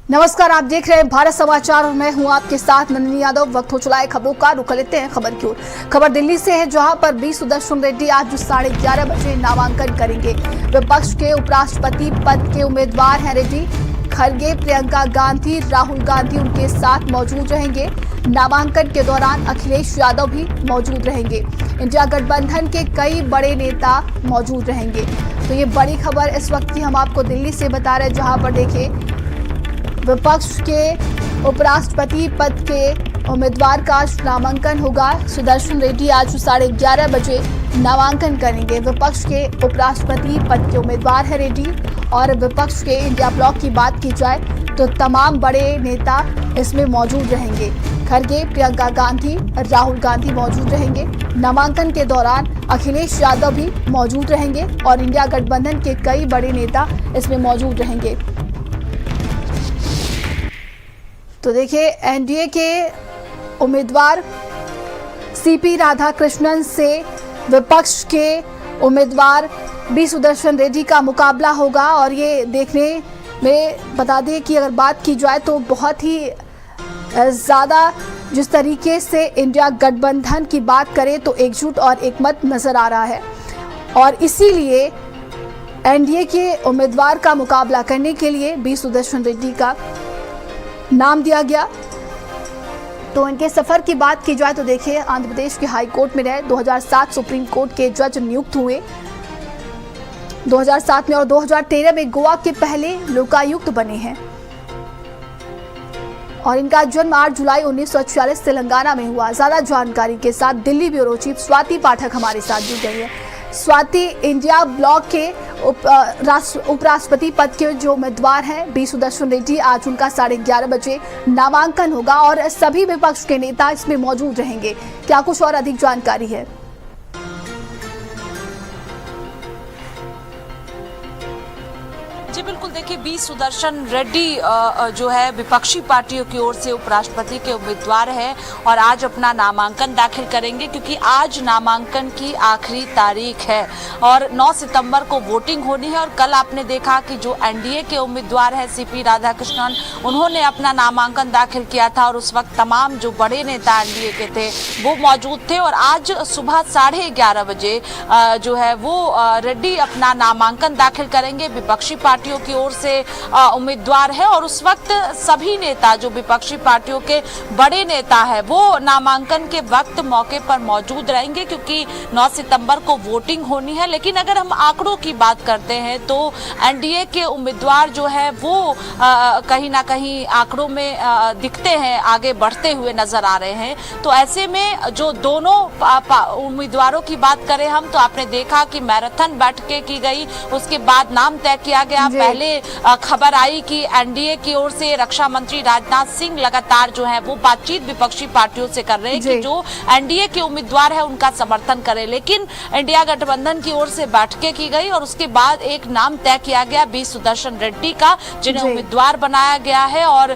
नमस्कार, आप देख रहे हैं भारत समाचार और मैं हूं आपके साथ नंदिनी यादव। वक्त हो चला है खबरों का, रुक लेते हैं खबर की ओर। खबर दिल्ली से है, जहां पर बी सुदर्शन रेड्डी आज 11:30 बजे नामांकन करेंगे। विपक्ष के उपराष्ट्रपति पद के उम्मीदवार हैं रेड्डी। खरगे, प्रियंका गांधी, राहुल गांधी उनके साथ मौजूद रहेंगे। नामांकन के दौरान अखिलेश यादव भी मौजूद रहेंगे। इंडिया गठबंधन के कई बड़े नेता मौजूद रहेंगे। तो ये बड़ी खबर इस वक्त की हम आपको दिल्ली से बता रहे हैं, जहां पर देखिए विपक्ष के उपराष्ट्रपति पद के उम्मीदवार का नामांकन होगा। सुदर्शन रेड्डी आज 11:30 बजे नामांकन करेंगे। विपक्ष के उपराष्ट्रपति पद के उम्मीदवार है रेड्डी। और विपक्ष के इंडिया ब्लॉक की बात की जाए तो तमाम बड़े नेता इसमें मौजूद रहेंगे। खरगे, प्रियंका गांधी, राहुल गांधी मौजूद रहेंगे। नामांकन के दौरान अखिलेश यादव भी मौजूद रहेंगे और इंडिया गठबंधन के कई बड़े नेता इसमें मौजूद रहेंगे। तो देखिए, एनडीए के उम्मीदवार सीपी राधाकृष्णन से विपक्ष के उम्मीदवार बी सुदर्शन रेड्डी का मुकाबला होगा। और ये देखने में बता दें कि अगर बात की जाए तो बहुत ही ज़्यादा जिस तरीके से इंडिया गठबंधन की बात करें तो एकजुट और एकमत नज़र आ रहा है। और इसीलिए एनडीए के उम्मीदवार का मुकाबला करने के लिए बी सुदर्शन रेड्डी का नाम दिया गया। तो इनके सफर की बात की जाए तो देखिए, आंध्र प्रदेश के हाई कोर्ट में रहे, 2007 सुप्रीम कोर्ट के जज नियुक्त हुए 2007 में और 2013 में गोवा के पहले लोकायुक्त बने हैं। और इनका जन्म 8 जुलाई 1946 तेलंगाना में हुआ। ज्यादा जानकारी के साथ दिल्ली ब्यूरो चीफ स्वाति पाठक हमारे साथ जुड़ गई है। स्वाति, इंडिया ब्लॉक के उपराष्ट्रपति पद के जो उम्मीदवार हैं बी सुदर्शन रेड्डी, आज उनका 11:30 बजे नामांकन होगा और सभी विपक्ष के नेता इसमें मौजूद रहेंगे। क्या कुछ और अधिक जानकारी है? जी बिल्कुल, देखिए बी सुदर्शन रेड्डी जो है विपक्षी पार्टियों की ओर से उपराष्ट्रपति के उम्मीदवार है और आज अपना नामांकन दाखिल करेंगे, क्योंकि आज नामांकन की आखिरी तारीख है और 9 सितंबर को वोटिंग होनी है। और कल आपने देखा कि जो एनडीए के उम्मीदवार है सीपी राधाकृष्णन, उन्होंने अपना नामांकन दाखिल किया था और उस वक्त तमाम जो बड़े नेता एनडीए के थे वो मौजूद थे। और आज सुबह 11:30 बजे जो है वो रेड्डी अपना नामांकन दाखिल करेंगे। विपक्षी पार्टियों की ओर से उम्मीदवार है और उस वक्त सभी नेता जो विपक्षी पार्टियों के बड़े नेता है वो नामांकन के वक्त मौके पर मौजूद रहेंगे, क्योंकि 9 सितंबर को वोटिंग होनी है। लेकिन अगर हम आंकड़ों की बात करते हैं तो एनडीए के उम्मीदवार जो है वो कहीं ना कहीं आंकड़ों में दिखते हैं, आगे बढ़ते हुए नजर आ रहे हैं। तो ऐसे में जो दोनों उम्मीदवारों की बात करें हम, तो आपने देखा कि मैराथन बैठकें की गई, उसके बाद नाम तय किया गया। पहले खबर आई कि एनडीए की ओर से रक्षा मंत्री राजनाथ सिंह लगातार जो है वो बातचीत विपक्षी पार्टियों से कर रहे हैं कि जो एनडीए के उम्मीदवार है उनका समर्थन करें। लेकिन इंडिया गठबंधन की ओर से बैठकें की गई और उसके बाद एक नाम तय किया गया बी सुदर्शन रेड्डी का, जिन्हें उम्मीदवार बनाया गया है। और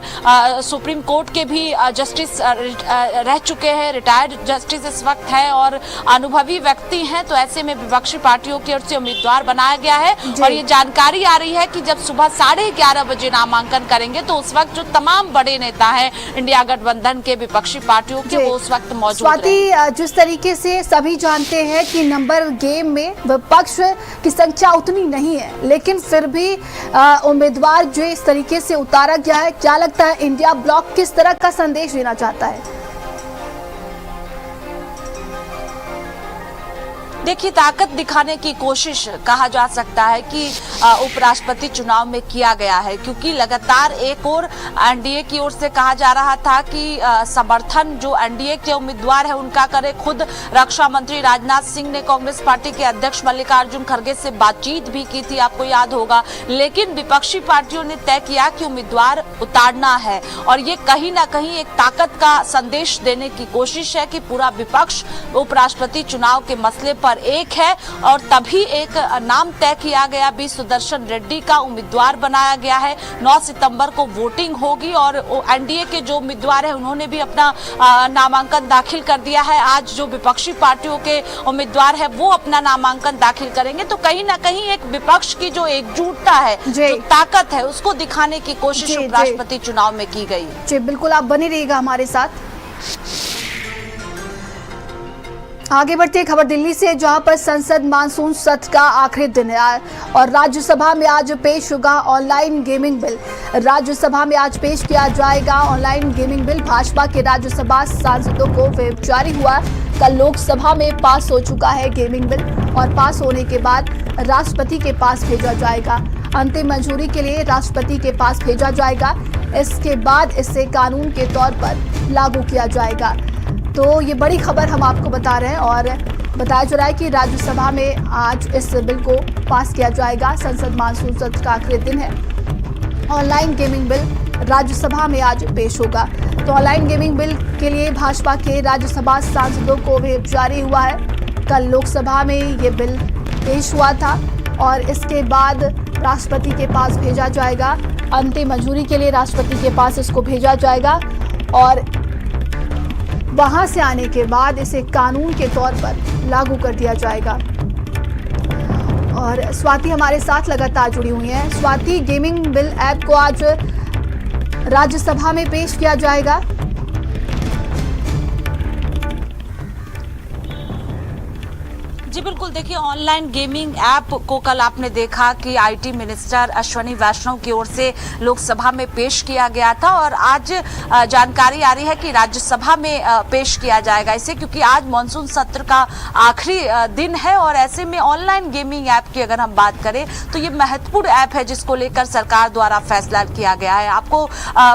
सुप्रीम कोर्ट के भी जस्टिस रह चुके हैं, रिटायर्ड जस्टिस इस वक्त है और अनुभवी व्यक्ति हैं। तो ऐसे में विपक्षी पार्टियों की ओर से उम्मीदवार बनाया गया है। और ये जानकारी आ रही है कि जब सुबह 11:30 बजे नामांकन करेंगे तो उस वक्त जो तमाम बड़े नेता हैं इंडिया गठबंधन के विपक्षी पार्टियों के वो उस वक्त मौजूद रहेंगे। जिस तरीके से सभी जानते हैं कि नंबर गेम में विपक्ष की संख्या उतनी नहीं है, लेकिन फिर भी उम्मीदवार जो इस तरीके से उतारा गया है, क्या लगता है इंडिया ब्लॉक किस तरह का संदेश देना चाहता है? देखिए, ताकत दिखाने की कोशिश कहा जा सकता है कि उपराष्ट्रपति चुनाव में किया गया है, क्योंकि लगातार एक और एनडीए की ओर से कहा जा रहा था कि समर्थन जो एनडीए के उम्मीदवार है उनका करे। खुद रक्षा मंत्री राजनाथ सिंह ने कांग्रेस पार्टी के अध्यक्ष मल्लिकार्जुन खड़गे से बातचीत भी की थी, आपको याद होगा। लेकिन विपक्षी पार्टियों ने तय किया कि उम्मीदवार उतारना है और ये कहीं ना कहीं एक ताकत का संदेश देने की कोशिश है कि पूरा विपक्ष उपराष्ट्रपति चुनाव के मसले पर नंबर 1 है और तभी एक नाम तय किया गया, बी सुदर्शन रेड्डी का उम्मीदवार बनाया गया है। 9 सितंबर को वोटिंग होगी और एनडीए के जो उम्मीदवार है उन्होंने भी अपना नामांकन दाखिल कर दिया है। आज जो विपक्षी पार्टियों के उम्मीदवार है वो अपना नामांकन दाखिल करेंगे। तो कहीं ना कहीं एक विपक्ष की जो एकजुटता है, जो ताकत है, उसको दिखाने की कोशिश उपराष्ट्रपति चुनाव में की गई। जी बिल्कुल, आप बने रहिएगा हमारे साथ। आगे बढ़ते खबर दिल्ली से, जहां पर संसद मानसून सत्र का आखिरी दिन है और राज्यसभा में आज पेश होगा ऑनलाइन गेमिंग बिल। राज्यसभा में आज पेश किया जाएगा ऑनलाइन गेमिंग बिल। भाजपा के राज्यसभा सांसदों को व्हिप जारी हुआ। कल लोकसभा में पास हो चुका है गेमिंग बिल और पास होने के बाद राष्ट्रपति के पास भेजा जाएगा। अंतिम मंजूरी के लिए राष्ट्रपति के पास भेजा जाएगा। इसके बाद इसे कानून के तौर पर लागू किया जाएगा। तो ये बड़ी खबर हम आपको बता रहे हैं और बताया जा रहा है कि राज्यसभा में आज इस बिल को पास किया जाएगा। संसद मानसून सत्र का आखिरी दिन है। ऑनलाइन गेमिंग बिल राज्यसभा में आज पेश होगा। तो ऑनलाइन गेमिंग बिल के लिए भाजपा के राज्यसभा सांसदों को व्हिप जारी हुआ है। कल लोकसभा में ये बिल पेश हुआ था और इसके बाद राष्ट्रपति के पास भेजा जाएगा। अंतिम मंजूरी के लिए राष्ट्रपति के पास इसको भेजा जाएगा और वहां से आने के बाद इसे कानून के तौर पर लागू कर दिया जाएगा। और स्वाति हमारे साथ लगातार जुड़ी हुई हैं। स्वाति, गेमिंग बिल ऐप को आज राज्यसभा में पेश किया जाएगा। जी बिल्कुल, देखिए ऑनलाइन गेमिंग ऐप को कल आपने देखा कि आईटी मिनिस्टर अश्विनी वैष्णव की ओर से लोकसभा में पेश किया गया था और आज जानकारी आ रही है कि राज्यसभा में पेश किया जाएगा इसे, क्योंकि आज मानसून सत्र का आखिरी दिन है और ऐसे में ऑनलाइन गेमिंग ऐप की अगर हम बात करें तो ये महत्वपूर्ण ऐप है जिसको लेकर सरकार द्वारा फैसला किया गया है। आपको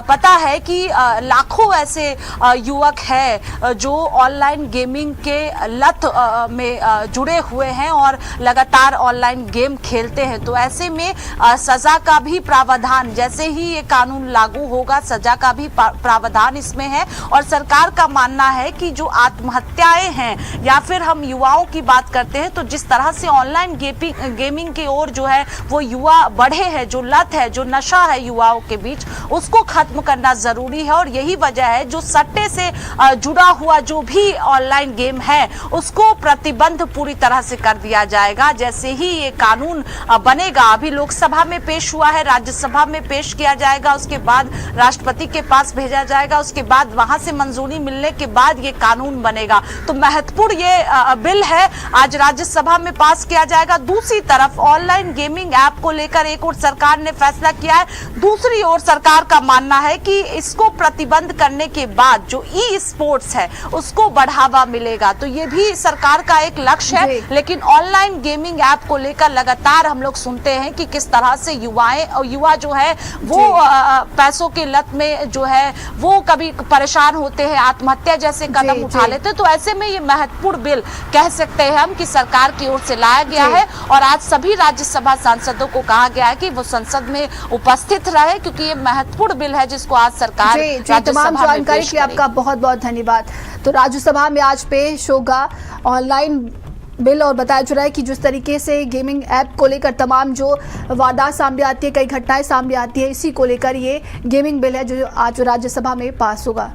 पता है कि लाखों ऐसे युवक है जो ऑनलाइन गेमिंग के लत में जुड़े हुए हैं और लगातार ऑनलाइन गेम खेलते हैं। तो ऐसे में सजा का भी प्रावधान, जैसे ही ये कानून लागू होगा, सजा का भी प्रावधान इसमें है। और सरकार का मानना है कि जो आत्महत्याएं हैं या फिर हम युवाओं की बात करते हैं तो जिस तरह से ऑनलाइन गेमिंग की ओर जो है वो युवा बढ़े हैं, जो लत है, जो नशा है युवाओं के बीच, उसको खत्म करना जरूरी है। और यही वजह है जो सट्टे से जुड़ा हुआ जो भी ऑनलाइन गेम है उसको प्रतिबंध पूरी तरह से कर दिया जाएगा जैसे ही ये कानून बनेगा। अभी लोकसभा में पेश हुआ है, राज्यसभा में पेश किया जाएगा, उसके बाद राष्ट्रपति के पास भेजा जाएगा, उसके बाद वहां से मंजूरी मिलने के बाद ये कानून बनेगा। तो महत्वपूर्ण ये बिल है, आज राज्यसभा में पास किया जाएगा। दूसरी तरफ ऑनलाइन गेमिंग ऐप को लेकर एक और सरकार ने फैसला किया है, दूसरी ओर सरकार का मानना है कि इसको प्रतिबंध करने के बाद जो ई स्पोर्ट्स है उसको बढ़ावा मिलेगा। तो ये भी सरकार का एक लक्ष्य है। लेकिन ऑनलाइन गेमिंग ऐप को लेकर लगातार हम लोग सुनते हैं कि किस तरह से युवा जो है वो पैसों के लत में जो है वो कभी परेशान होते हैं, आत्महत्या जैसे कदम उठा लेते हैं। तो ऐसे में ये महत्वपूर्ण बिल कह सकते हैं हम कि सरकार की ओर से लाया गया है और आज सभी राज्यसभा सांसदों को कहा गया है कि वो संसद में उपस्थित रहे, क्योंकि ये महत्वपूर्ण बिल है जिसको आज सरकार तमाम जानकारी के लिए आपका बहुत बहुत धन्यवाद। तो राज्यसभा में आज पेश होगा ऑनलाइन बिल और बताया जा रहा है कि जिस तरीके से गेमिंग ऐप को लेकर तमाम जो वारदात सामने आती है, कई घटनाएं सामने आती है, इसी को लेकर ये गेमिंग बिल है जो आज राज्यसभा में पास होगा।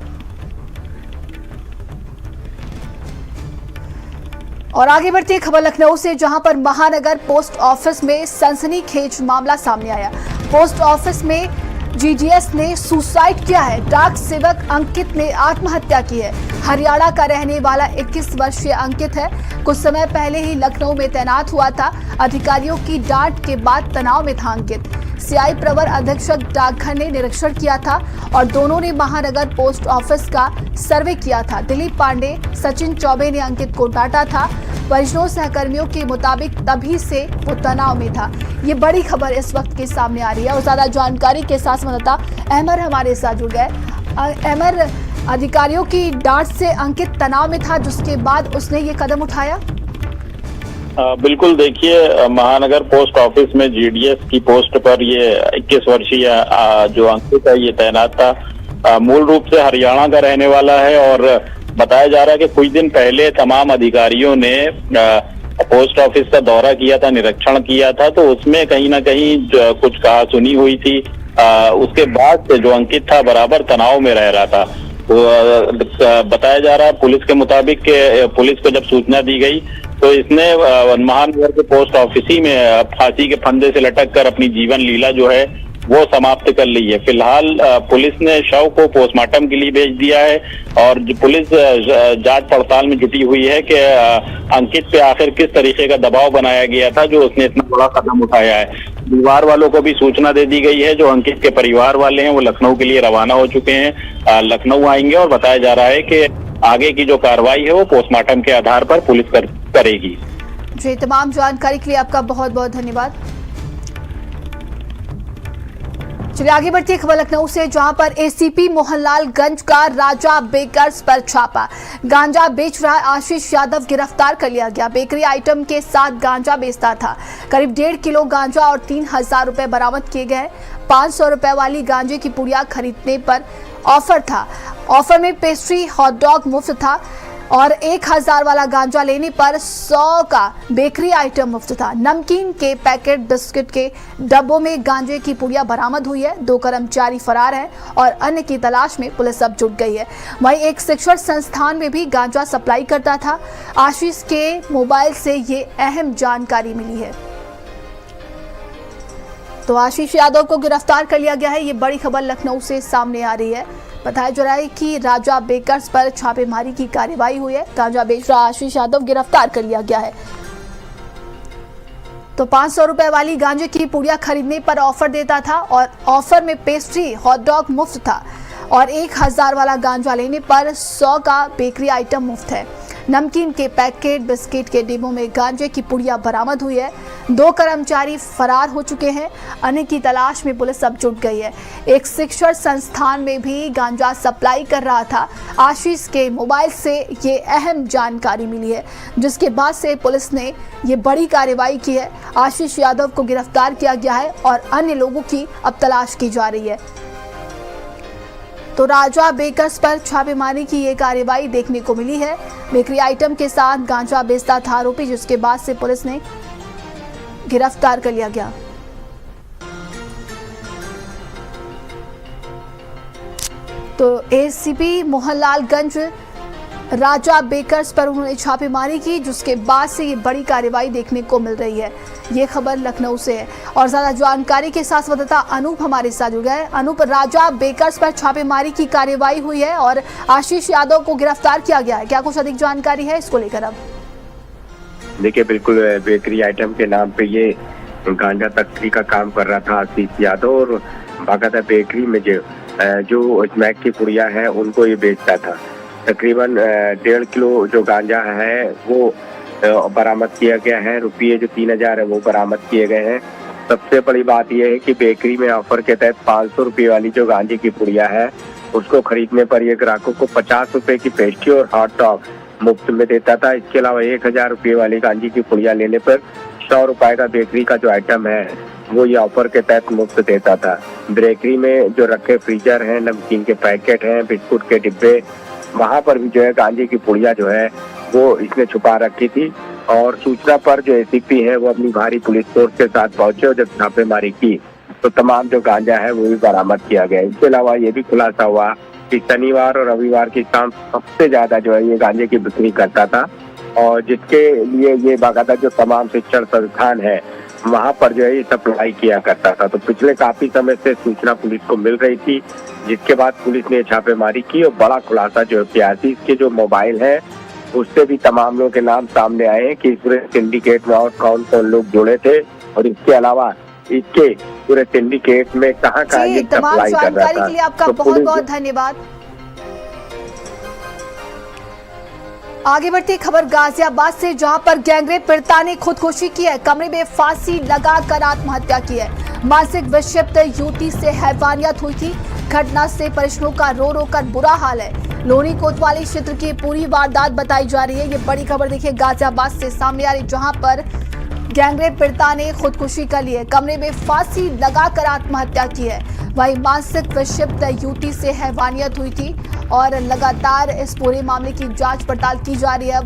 और आगे बढ़ती है खबर लखनऊ से, जहां पर महानगर पोस्ट ऑफिस में सनसनीखेज मामला सामने आया। पोस्ट ऑफिस में जीजीएस ने सुसाइड किया है। डाक सेवक अंकित ने आत्महत्या की है। हरियाणा का रहने वाला 21 वर्षीय अंकित है। कुछ समय पहले ही लखनऊ में तैनात हुआ था। अधिकारियों की डांट के बाद तनाव में था अंकित। सीआई प्रवर अधीक्षक डाकघर ने निरीक्षण किया था और दोनों ने महानगर पोस्ट ऑफिस का सर्वे किया था। दिलीप पांडे, सचिन चौबे ने अंकित को डांटा था। परिजनों सहकर्मियों के मुताबिक तभी से वो तनाव में था। ये बड़ी खबर इस वक्त के सामने आ रही है और ज्यादा जानकारी के साथ संवाददाता अहमर हमारे साथ जुड़ गए। अहमर, अधिकारियों की डांट से अंकित तनाव में था जिसके बाद उसने ये कदम उठाया। बिल्कुल, देखिए महानगर पोस्ट ऑफिस में जीडीएस की पोस्ट पर ये 21 वर्षीय जो अंकित है ये तैनात था। मूल रूप से हरियाणा का रहने वाला है और बताया जा रहा है कि कुछ दिन पहले तमाम अधिकारियों ने पोस्ट ऑफिस का दौरा किया था, निरीक्षण किया था, तो उसमें कहीं ना कहीं कुछ कहा सुनी हुई थी। उसके बाद से जो अंकित था बराबर तनाव में रह रहा था। तो बताया जा रहा है पुलिस के मुताबिक कि पुलिस को जब सूचना दी गई तो इसने महानगर के पोस्ट ऑफिस ही में फांसी के फंदे से लटक कर अपनी जीवन लीला जो है वो समाप्त कर ली है। फिलहाल पुलिस ने शव को पोस्टमार्टम के लिए भेज दिया है और पुलिस जांच पड़ताल में जुटी हुई है कि अंकित पे आखिर किस तरीके का दबाव बनाया गया था जो उसने इतना बड़ा कदम उठाया है। परिवार वालों को भी सूचना दे दी गई है। जो अंकित के परिवार वाले हैं वो लखनऊ के लिए रवाना हो चुके हैं, लखनऊ आएंगे और बताया जा रहा है कि आगे की जो कार्रवाई है वो पोस्टमार्टम के आधार पर पुलिस करेगी। जी, तमाम जानकारी के लिए आपका बहुत बहुत धन्यवाद। चलिए आगे बढ़ती है खबर लखनऊ से, जहां पर एसीपी मोहनलालगंज का राजा बेकर्स पर छापा। गांजा बेच रहा आशीष यादव गिरफ्तार कर लिया गया। बेकरी आइटम के साथ गांजा बेचता था। करीब 1.5 किलो गांजा और 3,000 रुपए बरामद किए गए। 500 रुपए वाली गांजे की पुड़िया खरीदने पर ऑफर था। ऑफर में पेस्ट्री, हॉट डॉग मुफ्त था और 1,000 वाला गांजा लेने पर 100 का बेकरी आइटम मुफ्त था। नमकीन के पैकेट, बिस्किट के डब्बों में गांजे की पुड़िया बरामद हुई है। 2 कर्मचारी फरार हैं और अन्य की तलाश में पुलिस अब जुट गई है। वहीं एक शिक्षण संस्थान में भी गांजा सप्लाई करता था। आशीष के मोबाइल से ये अहम जानकारी मिली है। तो आशीष यादव को गिरफ्तार कर लिया गया है। ये बड़ी खबर लखनऊ से सामने आ रही है। बताया जा रहा है कि राजा बेकर्स पर छापेमारी की कार्रवाई हुई है। गांजा बेच रहा आशीष यादव गिरफ्तार कर लिया गया है। तो 500 रुपए वाली गांजे की पुड़िया खरीदने पर ऑफर देता था और ऑफर में पेस्ट्री, हॉट डॉग मुफ्त था और 1,000 वाला गांजा लेने पर 100 का बेकरी आइटम मुफ्त है। नमकीन के पैकेट, बिस्किट के डिब्बों में गांजे की पुड़िया बरामद हुई है। 2 कर्मचारी फरार हो चुके हैं। अन्य की तलाश में पुलिस अब जुट गई है। एक शिक्षण संस्थान में भी गांजा सप्लाई कर रहा था। आशीष के मोबाइल से ये अहम जानकारी मिली है, जिसके बाद से पुलिस ने ये बड़ी कार्रवाई की है। आशीष यादव को गिरफ्तार किया गया है और अन्य लोगों की अब तलाश की जा रही है। तो राजा बेकर्स पर छापेमारी की ये कार्रवाई देखने को मिली है। बेकरी आइटम के साथ गांजा बेचता था आरोपी, जिसके बाद से पुलिस ने गिरफ्तार कर लिया गया। तो एसीपी मोहनलालगंज राजा बेकर्स पर उन्होंने छापेमारी की, जिसके बाद से ये बड़ी कार्रवाई देखने को मिल रही है। ये खबर लखनऊ से है और ज्यादा जानकारी के साथ संवाददाता अनूप हमारे साथ जुड़ गए। अनूप, राजा बेकर्स पर छापेमारी की कार्रवाई हुई है और आशीष यादव को गिरफ्तार किया गया है। क्या कुछ अधिक जानकारी है इसको लेकर? अब देखिए, बिल्कुल बेकरी आइटम के नाम पे ये गांजा तस्करी का काम कर रहा था आशीष यादव और बाकायदा बेकरी में जो स्मैक की पुड़िया है उनको ये बेचता था। तकरीबन 1.5 किलो जो गांजा है वो बरामद किया गया है। रुपये जो 3,000 है वो बरामद किए गए हैं। सबसे बड़ी बात यह है कि बेकरी में ऑफर के तहत 500 रुपये वाली जो गांजे की पुड़िया है उसको खरीदने पर ये ग्राहकों को 50 रुपए की पेस्ट्री और हॉट डॉग मुफ्त में देता था। इसके अलावा 1,000 रुपये वाली गांजे की पुड़िया लेने पर 100 रुपए का बेकरी का जो आइटम है वो ये ऑफर के तहत मुफ्त देता था। बेकरी में जो रखे फ्रीजर हैं, नमकीन के पैकेट हैं, बिस्कुट के डिब्बे, वहां पर भी जो है गांजे की पुड़िया जो है वो इसने छुपा रखी थी। और सूचना पर जो एसीपी है वो अपनी भारी पुलिस फोर्स के साथ पहुंचे और जब छापेमारी की तो तमाम जो गांजा है वो भी बरामद किया गया। इसके अलावा ये भी खुलासा हुआ कि शनिवार और रविवार की शाम सबसे ज्यादा जो है ये गांजे की बिक्री करता था और जिसके लिए ये बाकायदा जो तमाम शिक्षण संस्थान है वहां पर जो है ये सप्लाई किया करता था। तो पिछले काफी समय से सूचना पुलिस को मिल रही थी, जिसके बाद पुलिस ने छापेमारी की और बड़ा खुलासा जो है आशीष के जो मोबाइल है उससे भी तमाम लोगों के नाम सामने आए हैं कि इस पूरे सिंडिकेट में और कौन कौन लोग जुड़े थे और इसके अलावा इसके पूरे सिंडिकेट में कहाँ कहाँ ये सप्लाई कर रहा था। के लिए आपका बहुत बहुत धन्यवाद। आगे बढ़ती खबर गाजियाबाद से, जहां पर गैंगरेप पीड़िता ने खुदकुशी की है। कमरे में फांसी लगाकर आत्महत्या की है। मानसिक विक्षिप्त युवती से हैवानियत हुई थी। घटना से परिजनों का रो रो कर बुरा हाल है। लोनी कोतवाली क्षेत्र की पूरी वारदात बताई जा रही है। ये बड़ी खबर देखिए गाजियाबाद से सामने आ रही, जहां पर गैंगरेप पीड़िता ने खुदकुशी कर ली है। कमरे में फांसी लगाकर आत्महत्या की है। वहीं मानसिक विक्षिप्त युवती से हैवानियत हुई थी और लगातार इस पूरे मामले की जांच पड़ताल की जा रही है।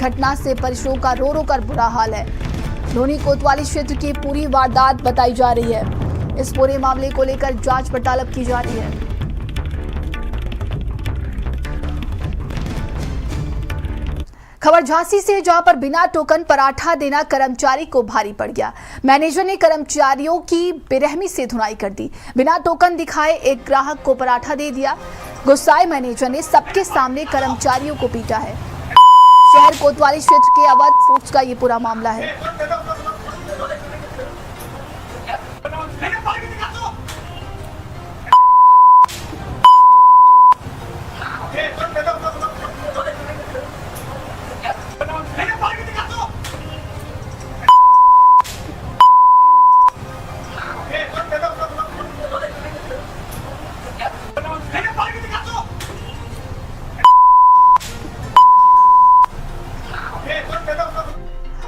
घटना से परिजनों का रो रो कर बुरा हाल है। लोनी कोतवाली क्षेत्र की पूरी वारदात बताई जा रही है। इस पूरे मामले को लेकर जांच पड़ताल अब की जा रही है। खबर झांसी से, जहां पर बिना टोकन पराठा देना कर्मचारी को भारी पड़ गया। मैनेजर ने कर्मचारियों की बेरहमी से धुनाई कर दी। बिना टोकन दिखाए एक ग्राहक को पराठा दे दिया। गुस्साए मैनेजर ने सबके सामने कर्मचारियों को पीटा है। शहर कोतवाली क्षेत्र के अवध फूड्स का ये पूरा मामला है।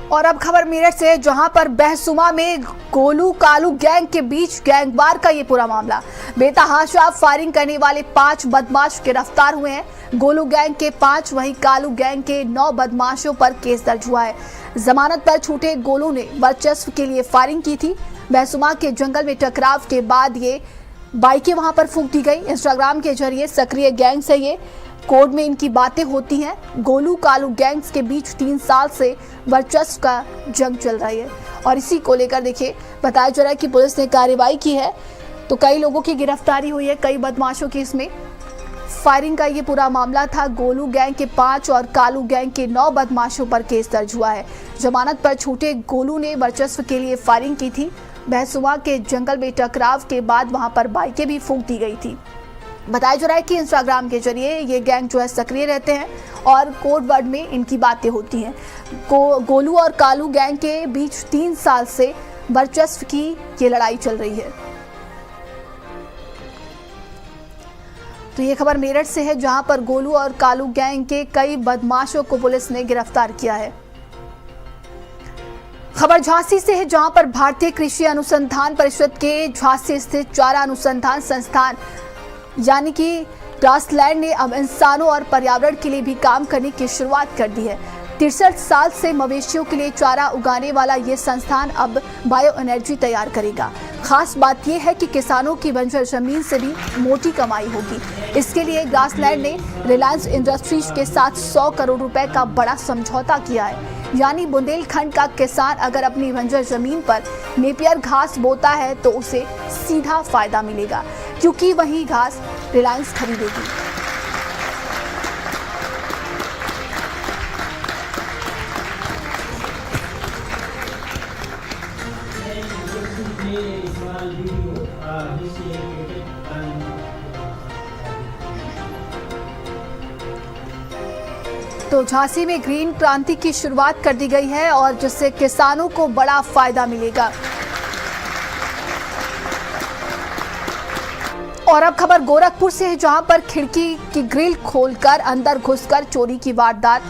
और अब खबर मेरठ से, जहां पर बहसुमा में गोलू कालू गैंग के बीच गैंगवार का ये पूरा मामला। बेतहाशा फायरिंग करने वाले 5 बदमाश गिरफ्तार हुए हैं। गोलू गैंग के 5, वहीं कालू गैंग के 9 बदमाशों पर केस दर्ज हुआ है। जमानत पर छूटे गोलू ने वर्चस्व के लिए फायरिंग की थी। बहसुमा के जंगल में टकराव के बाद ये बाइकें वहां पर फूंक दी गई। इंस्टाग्राम के जरिए सक्रिय गैंग से ये कोर्ट में इनकी बातें होती हैं। गोलू कालू गैंग्स के बीच 3 साल से वर्चस्व का जंग चल रही है और इसी को लेकर देखिए बताया जा रहा है कि पुलिस ने कार्रवाई की है, तो कई लोगों की गिरफ्तारी हुई है, कई बदमाशों की इसमें फायरिंग का ये पूरा मामला था। गोलू गैंग के 5 और कालू गैंग के 9 बदमाशों पर केस दर्ज हुआ है। जमानत पर छूटे गोलू ने वर्चस्व के लिए फायरिंग की थी। बहसुमा के जंगल में टकराव के बाद वहां पर बाइकें भी फूंक दी गई थी। बताया जा रहा है कि इंस्टाग्राम के जरिए ये गैंग जो है सक्रिय रहते हैं और कोड वर्ड में इनकी बातें होती हैं। गोलू और कालू गैंग के बीच 3 साल से वर्चस्व की ये लड़ाई चल रही है। तो ये खबर मेरठ से है, जहां पर गोलू और कालू गैंग के कई बदमाशों को पुलिस ने गिरफ्तार किया है। खबर झांसी से है, जहां पर भारतीय कृषि अनुसंधान परिषद के झांसी स्थित चारा अनुसंधान संस्थान यानी कि ग्रासलैंड ने अब इंसानों और पर्यावरण के लिए भी काम करने की शुरुआत कर दी है। 63 साल से मवेशियों के लिए चारा उगाने वाला ये संस्थान अब बायो एनर्जी तैयार करेगा। खास बात यह है कि किसानों की बंजर जमीन से भी मोटी कमाई होगी। इसके लिए ग्रासलैंड ने रिलायंस इंडस्ट्रीज के साथ 100 करोड़ रुपए का बड़ा समझौता किया है। यानी बुंदेलखंड का किसान अगर अपनी बंजर जमीन पर नेपियर घास बोता है तो उसे सीधा फायदा मिलेगा, क्योंकि वही घास रिलायंस खरीदेगी। तो झांसी में ग्रीन क्रांति की शुरुआत कर दी गई है और जिससे किसानों को बड़ा फायदा मिलेगा। और अब खबर गोरखपुर से है, जहां पर खिड़की की ग्रिल खोलकर अंदर घुसकर चोरी की वारदात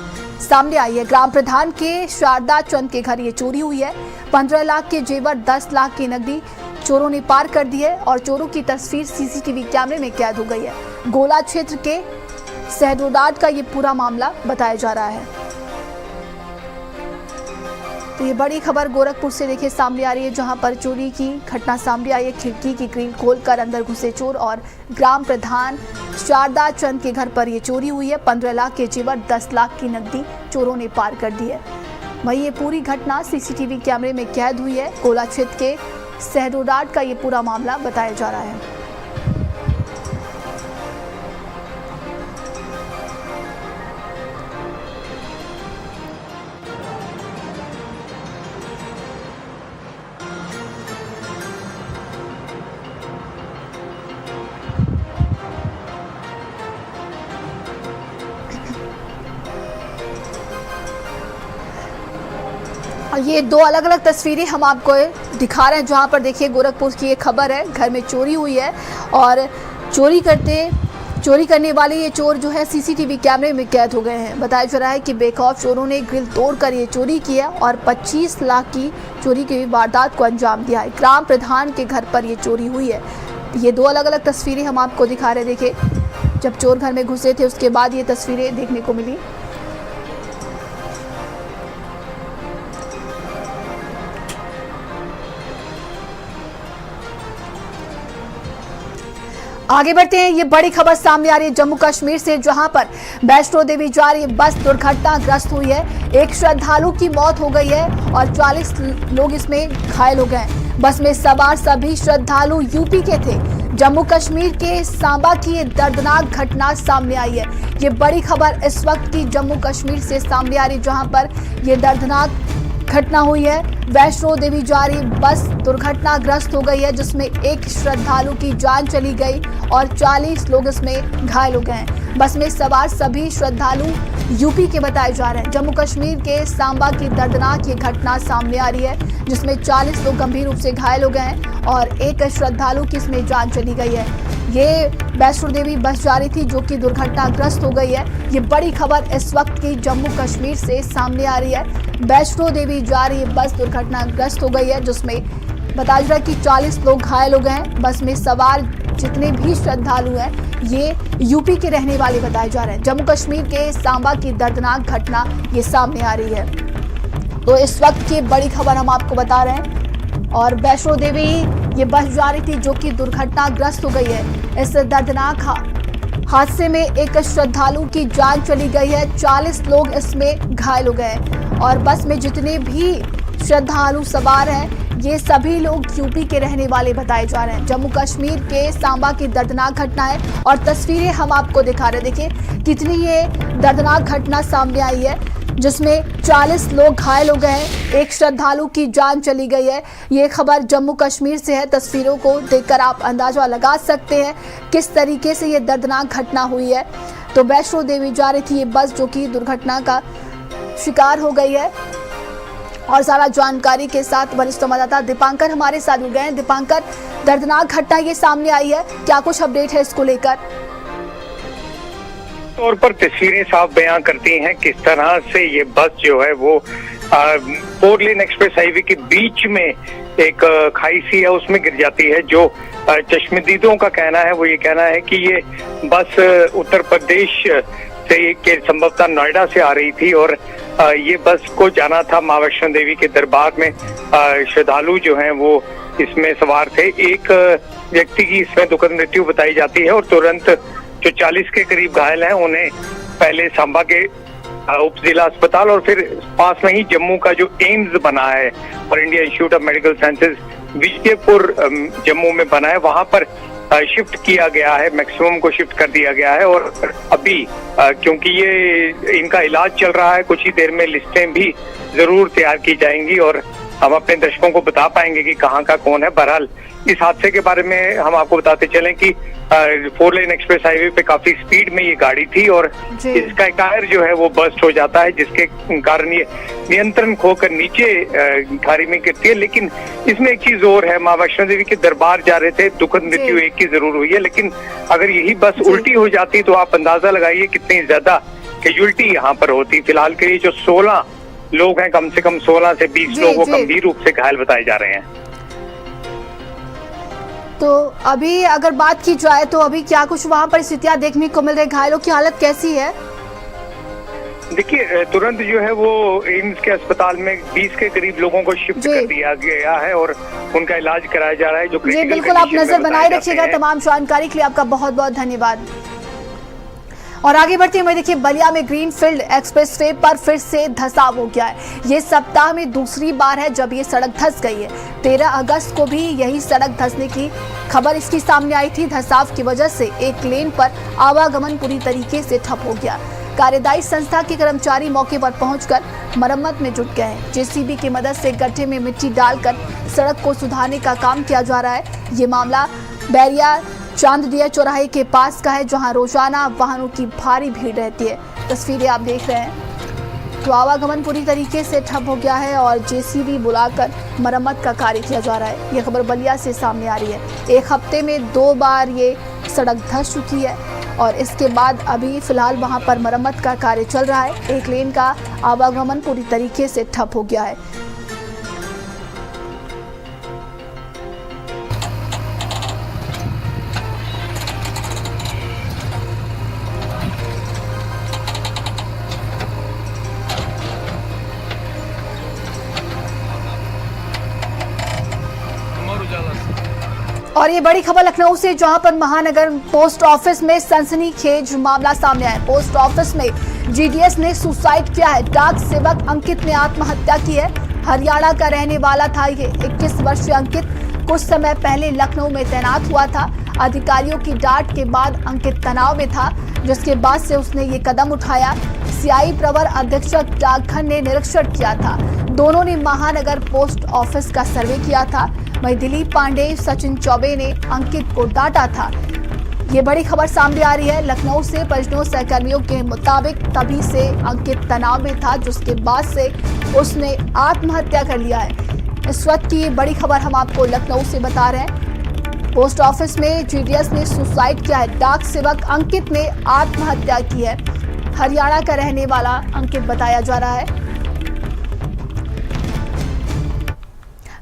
सामने आई है। ग्राम प्रधान के शारदा चंद के घर ये चोरी हुई है। 15 लाख के जेवर, 10 लाख की नकदी चोरों ने पार कर दी है और चोरों की तस्वीर सीसीटीवी कैमरे में कैद हो गई है। गोला क्षेत्र के सहडोडाट का ये पूरा मामला बताया जा रहा है। तो ये बड़ी खबर गोरखपुर से देखिए सामने आ रही है, जहां पर चोरी की घटना सामने आई है। खिड़की की ग्रिल खोलकर अंदर घुसे चोर और ग्राम प्रधान शारदा चंद के घर पर ये चोरी हुई है। 15 लाख के जेवर, 10 लाख की नकदी चोरों ने पार कर दी है। वहीं ये पूरी घटना सीसीटीवी कैमरे में कैद हुई है। गोला क्षेत्र के सहडोडाट का ये पूरा मामला बताया जा रहा है। ये 2 अलग अलग तस्वीरें हम आपको दिखा रहे हैं, जहां पर देखिए गोरखपुर की ये खबर है। घर में चोरी हुई है और चोरी करने वाले ये चोर जो है सीसीटीवी कैमरे में कैद हो गए हैं। बताया जा रहा है कि बेखौफ चोरों ने ग्रिल तोड़कर ये चोरी की है और 25 लाख की चोरी की वारदात को अंजाम दिया है। ग्राम प्रधान के घर पर ये चोरी हुई है। ये 2 अलग अलग तस्वीरें हम आपको दिखा रहे हैं। देखिए जब चोर घर में घुसे थे उसके बाद ये तस्वीरें देखने को मिली। आगे बढ़ते हैं। ये बड़ी खबर सामने आ रही है जम्मू कश्मीर से, जहां पर वैष्णो देवी जा रही बस दुर्घटनाग्रस्त हुई है। एक श्रद्धालु की मौत हो गई है और 40 लोग इसमें घायल हो गए हैं। बस में सवार सभी श्रद्धालु यूपी के थे। जम्मू कश्मीर के सांबा की ये दर्दनाक घटना सामने आई है। ये बड़ी खबर इस वक्त की जम्मू कश्मीर से सामने आ रही, जहां पर ये दर्दनाक घटना हुई है। वैष्णो देवी जा रही बस दुर्घटनाग्रस्त हो गई है, जिसमें एक श्रद्धालु की जान चली गई और 40 लोग इसमें घायल हो गए हैं। बस में सवार सभी श्रद्धालु यूपी के बताए जा रहे हैं। जम्मू कश्मीर के सांबा की दर्दनाक ये घटना सामने आ रही है, जिसमें 40 लोग गंभीर रूप से घायल हो गए हैं और एक श्रद्धालु की इसमें जान चली गई है। ये वैष्णो देवी बस जा रही थी जो कि दुर्घटनाग्रस्त हो गई है। ये बड़ी खबर इस वक्त की जम्मू कश्मीर से सामने आ रही है। वैष्णो देवी जा रही बस दुर्घटनाग्रस्त हो गई है, जिसमें बताया जा रहा है कि 40 लोग घायल हो गए हैं। बस में सवार जितने भी श्रद्धालु हैं ये यूपी के रहने वाले बताए जा रहे हैं। जम्मू कश्मीर के सांबा की दर्दनाक घटना ये सामने आ रही है। तो इस वक्त की बड़ी खबर हम आपको बता रहे हैं। और वैष्णो देवी ये बस जा रही थी जो कि दुर्घटनाग्रस्त हो गई है। इस दर्दनाक हादसे में एक श्रद्धालु की जान चली गई है, 40 लोग इसमें घायल हो गए और बस में जितने भी श्रद्धालु सवार हैं ये सभी लोग यूपी के रहने वाले बताए जा रहे हैं। जम्मू कश्मीर के सांबा की दर्दनाक घटना है और तस्वीरें हम आपको दिखा रहे हैं। देखिए कितनी ये दर्दनाक घटना सामने आई है, जिसमें 40 लोग घायल हो गए हैं, एक श्रद्धालु की जान चली गई है। ये खबर जम्मू कश्मीर से है। तस्वीरों को देखकर आप अंदाजा लगा सकते हैं किस तरीके से ये दर्दनाक घटना हुई है। तो वैष्णो देवी जा रही थी ये बस जो कि दुर्घटना का शिकार हो गई है। और सारा जानकारी के साथ वरिष्ठ संवाददाता दीपांकर हमारे साथ जुड़ गए हैं। दीपांकर, दर्दनाक घटना ये सामने आई है, क्या कुछ अपडेट है इसको लेकर? तौर पर तस्वीरें साफ बयां करती हैं किस तरह से ये बस जो है वो 4 लेन एक्सप्रेस हाईवे के बीच में एक खाई सी है उसमें गिर जाती है। जो चश्मदीदों का कहना है वो ये कहना है कि ये बस उत्तर प्रदेश से संभवतः नोएडा से आ रही थी और ये बस को जाना था मां वैष्णो देवी के दरबार में। श्रद्धालु जो हैं वो इसमें सवार थे। एक व्यक्ति की इसमें दुखद मृत्यु बताई जाती है और तुरंत जो 40 के करीब घायल हैं उन्हें पहले सांबा के उप जिला अस्पताल और फिर पास में ही जम्मू का जो एम्स बना है और India institute of medical sciences Vijaypur Jammu में बना है, वहां पर शिफ्ट किया गया है। मैक्सिमम को शिफ्ट कर दिया गया है और अभी क्योंकि ये इनका इलाज चल रहा है, कुछ ही देर में लिस्टें भी जरूर तैयार की जाएंगी और हम अपने दर्शकों को बता पाएंगे कि कहाँ का कौन है। बहरहाल इस हादसे के बारे में हम आपको बताते चलें कि 4 लेन एक्सप्रेस हाईवे पे काफी स्पीड में ये गाड़ी थी और इसका टायर जो है वो बर्स्ट हो जाता है, जिसके कारण ये नियंत्रण खोकर नीचे खाई में गिरती है। लेकिन इसमें एक चीज और है, मां वैष्णो देवी के दरबार जा रहे थे, दुखद मृत्यु एक की जरूर हुई है, लेकिन अगर यही बस उल्टी हो जाती तो आप अंदाजा लगाइए कितनी ज्यादा कैजुअल्टी यहाँ पर होती। फिलहाल के लिए जो 16 लोग हैं, कम से कम 16 से 20 लोग वो गंभीर रूप से घायल बताए जा रहे हैं। तो अभी अगर बात की जाए तो अभी क्या कुछ वहां पर स्थितियां देखने को मिल रही, घायलों की हालत कैसी है? देखिए तुरंत जो है वो एम्स के अस्पताल में 20 के करीब लोगों को शिफ्ट कर दिया गया है और उनका इलाज कराया जा रहा है। जो जी बिल्कुल, आप नजर बनाए रखिएगा। तमाम जानकारी के लिए आपका बहुत बहुत धन्यवाद। और आगे बढ़ते हुए देखिए बलिया में ग्रीनफील्ड एक्सप्रेसवे पर फिर से धंसाव हो गया है। ये सप्ताह में दूसरी बार है जब ये सड़क धंस गई है। 13 अगस्त को भी यही सड़क धंसने की खबर इसकी सामने आई थी। धंसाव की वजह से एक लेन पर आवागमन पूरी तरीके से ठप हो गया। कार्यदायी संस्था के कर्मचारी मौके पर पहुंचकर मरम्मत में जुट गए हैं। जेसीबी की मदद से गड्ढे में मिट्टी डालकर सड़क को सुधारने का काम किया जा रहा है। ये मामला बैरिया चांददिया चौराहे के पास का है, जहां रोजाना वाहनों की भारी भीड़ रहती है। तस्वीरें आप देख रहे हैं। तो आवागमन पूरी तरीके से ठप हो गया है और जेसीबी बुलाकर मरम्मत का कार्य किया जा रहा है। यह खबर बलिया से सामने आ रही है। एक हफ्ते में 2 बार ये सड़क धंस चुकी है और इसके बाद अभी फिलहाल वहां पर मरम्मत का कार्य चल रहा है। एक लेन का आवागमन पूरी तरीके से ठप हो गया है। और ये बड़ी खबर लखनऊ से, जहां पर महानगर पोस्ट ऑफिस में सनसनीखेज मामला सामने आया। पोस्ट ऑफिस में जीडीएस ने सुसाइड किया है। डाक सेवक अंकित ने आत्महत्या की है। हरियाणा का रहने वाला था ये 21 वर्षीय अंकित कुछ समय पहले लखनऊ में तैनात हुआ था। अधिकारियों की डांट के बाद अंकित तनाव में था, जिसके बाद से उसने ये कदम उठाया। सीआई प्रवर अधीक्षक डाकघर ने निरीक्षण किया था। दोनों ने महानगर पोस्ट ऑफिस का सर्वे किया था। वहीं दिलीप पांडे, सचिन चौबे ने अंकित को डांटा था। ये बड़ी खबर सामने आ रही है लखनऊ से। परिजनों सहकर्मियों के मुताबिक तभी से अंकित तनाव में था, जिसके बाद से उसने आत्महत्या कर लिया है। इस वक्त की बड़ी खबर हम आपको लखनऊ से बता रहे हैं। पोस्ट ऑफिस में जीडीएस ने सुसाइड किया है। डाक सेवक अंकित ने आत्महत्या की है। हरियाणा का रहने वाला अंकित बताया जा रहा है।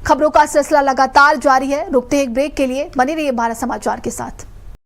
खबरों का सिलसिला लगातार जारी है। रुकते एक ब्रेक के लिए, बने रहिए भारत समाचार के साथ।